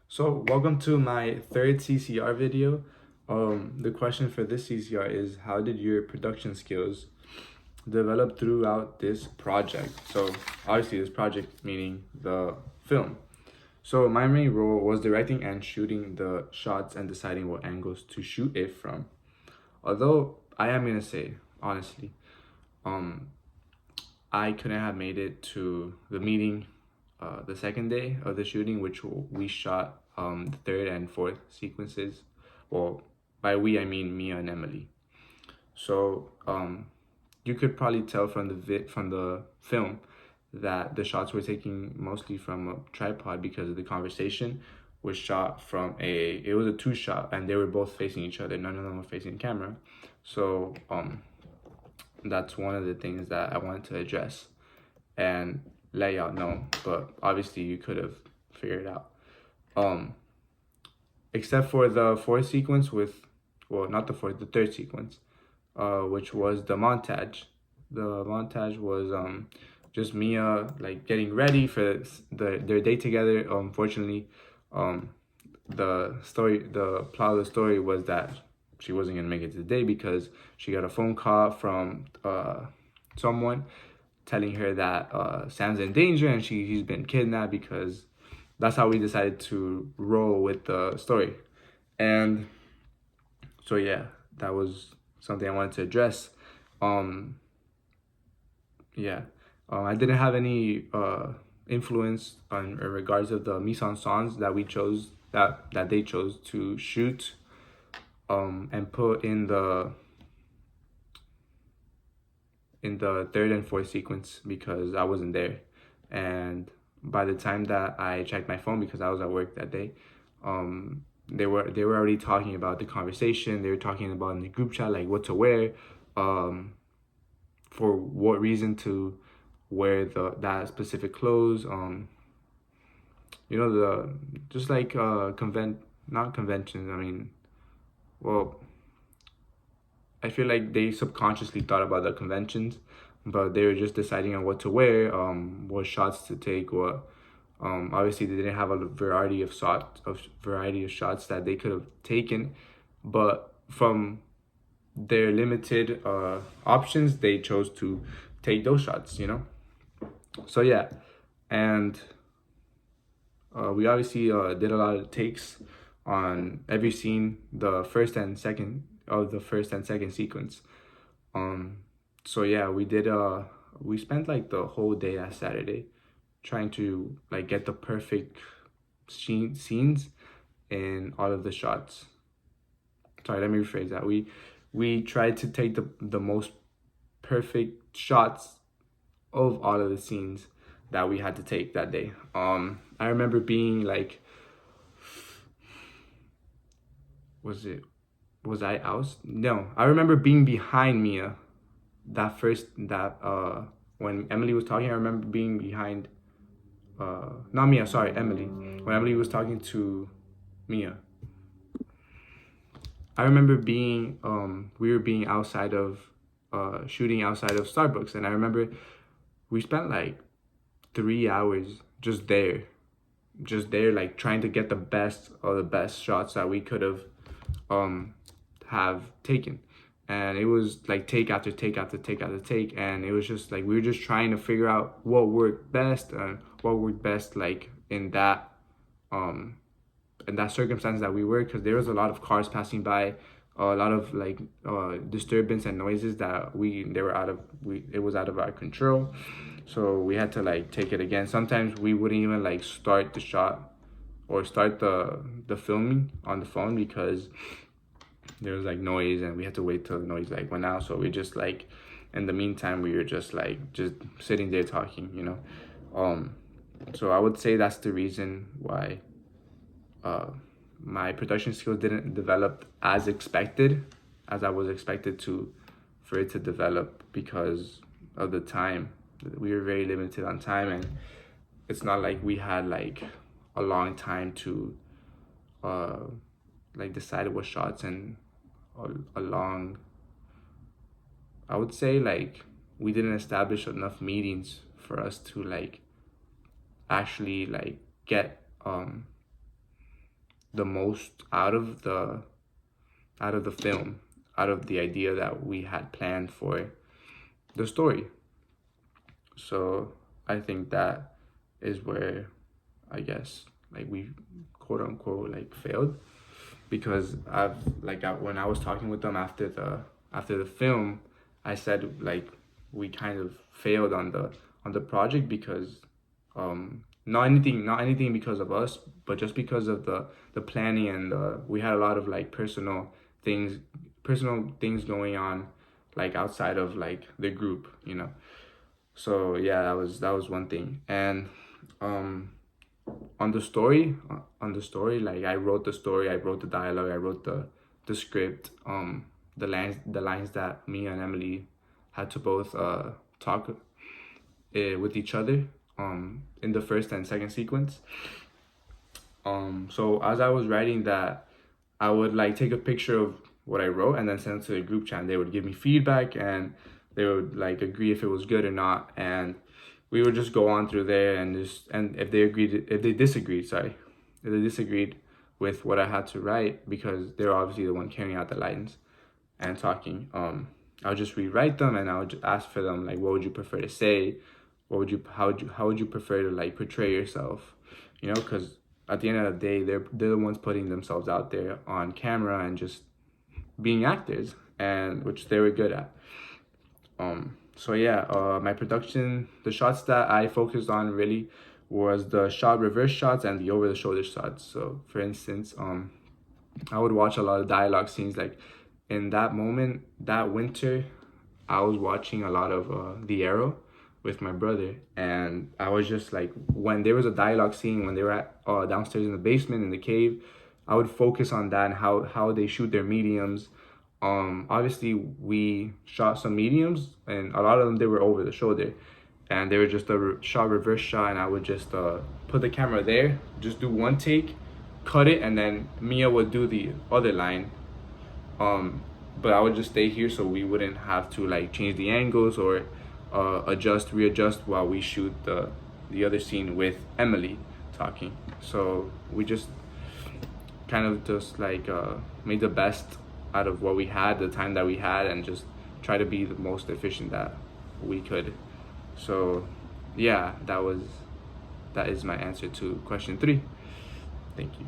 So welcome to my third CCR video. The question for this CCR is, how did your production skills develop throughout this project? So obviously this project meaning the film. So my main role was directing and shooting the shots and deciding what angles to shoot it from. Although I am gonna say, honestly, um, I couldn't have made it to the meeting the second day of the shooting, which we shot the third and fourth sequences. Well, by we I mean Mia and Emily. So you could probably tell from from the film that the shots were taken mostly from a tripod because the conversation was shot from it was a two shot and they were both facing each other. None of them were facing the camera. So that's one of the things that I wanted to address and let y'all know. But obviously you could have figured it out. Um, except for the fourth sequence not the fourth, the third sequence, which was the montage. The montage was just Mia like getting ready for their day together. Unfortunately, um, the plot of the story was that she wasn't gonna make it today because she got a phone call from someone telling her that Sam's in danger and he's been kidnapped, because that's how we decided to roll with the story. And so yeah, that was something I wanted to address. Um yeah. I didn't have any influence on in regards of the mise en scènes that we chose that they chose to shoot and put in the third and fourth sequence because I wasn't there. And by the time that I checked my phone, because I was at work that day, they were already talking about the conversation. They were talking about in the group chat like what to wear, for what reason to wear that specific clothes. The just like not conventions. I mean, well, I feel like they subconsciously thought about the conventions, but they were just deciding on what to wear, what shots to take, what obviously they didn't have a variety of shots that they could have taken, but from their limited options, they chose to take those shots. So yeah, and we obviously did a lot of takes on every scene, the first and second sequence. Um, so yeah, we spent like the whole day that Saturday trying to like get the perfect scenes in all of the shots. Sorry, let me rephrase that. We tried to take the most perfect shots of all of the scenes that we had to take that day. I remember being like, was I out? No, I remember being behind Mia. That when Emily was talking, I remember being behind. Not Mia, sorry, Emily. When Emily was talking to Mia, I remember we were being outside of, shooting outside of Starbucks, and I remember we spent like 3 hours just there, like trying to get the best of the best shots that we could um have taken. And it was like take after take after take after take, and it was just like we were just trying to figure out what worked best and what worked best like um in that circumstance that we were, because there was a lot of cars passing by, a lot of like disturbance and noises that they were out of we it was out of our control. So we had to like take it again. Sometimes we wouldn't even like start the shot or start the filming on the phone because there was like noise and we had to wait till the noise like went out. So we just like, in the meantime, we were just sitting there talking. So I would say that's the reason why uh my production skills didn't develop as I was expected to for it to develop, because of the time. We were very limited on time, and it's not like we had like a long time to uh like decide what shots, and a long, I would say, like, we didn't establish enough meetings for us to like actually like get the most out of the film, out of the idea that we had planned for the story. So I think that is where, I guess, like, we quote unquote like failed, because when I was talking with them after the film, I said, like, we kind of failed on the project because not anything because of us, but just because of the planning, and we had a lot of like personal things going on, like outside of like the group, you know. So yeah, that was one thing. And um on the story, like, I wrote the story, I wrote the dialogue, I wrote the script, the lines that me and Emily had to both talk with each other in the first and second sequence. So as I was writing that, I would like take a picture of what I wrote and then send it to the group chat. They would give me feedback, and they would like agree if it was good or not, and we would just go on through there, and if they disagreed with what I had to write, because they're obviously the one carrying out the lines and talking, I would just rewrite them, and I would just ask for them, like, what would you prefer to say? How would you prefer to like portray yourself? You know, because at the end of the day, they're the ones putting themselves out there on camera and just being actors, and which they were good at. So yeah, my production, the shots that I focused on really was the shot reverse shots and the over the shoulder shots. So for instance, I would watch a lot of dialogue scenes. Like, in that moment, that winter, I was watching a lot of The Arrow with my brother, and I was just like, when there was a dialogue scene when they were at downstairs in the basement in the cave, I would focus on that and how they shoot their mediums. Obviously we shot some mediums, and a lot of them, they were over the shoulder, and they were just a shot reverse shot, and I would just put the camera there, just do one take, cut it, and then Mia would do the other line. But I would just stay here so we wouldn't have to like change the angles or readjust while we shoot the other scene with Emily talking. So we just kind of just like made the best out of what we had, the time that we had, and just try to be the most efficient that we could. So yeah, that is my answer to question 3. Thank you.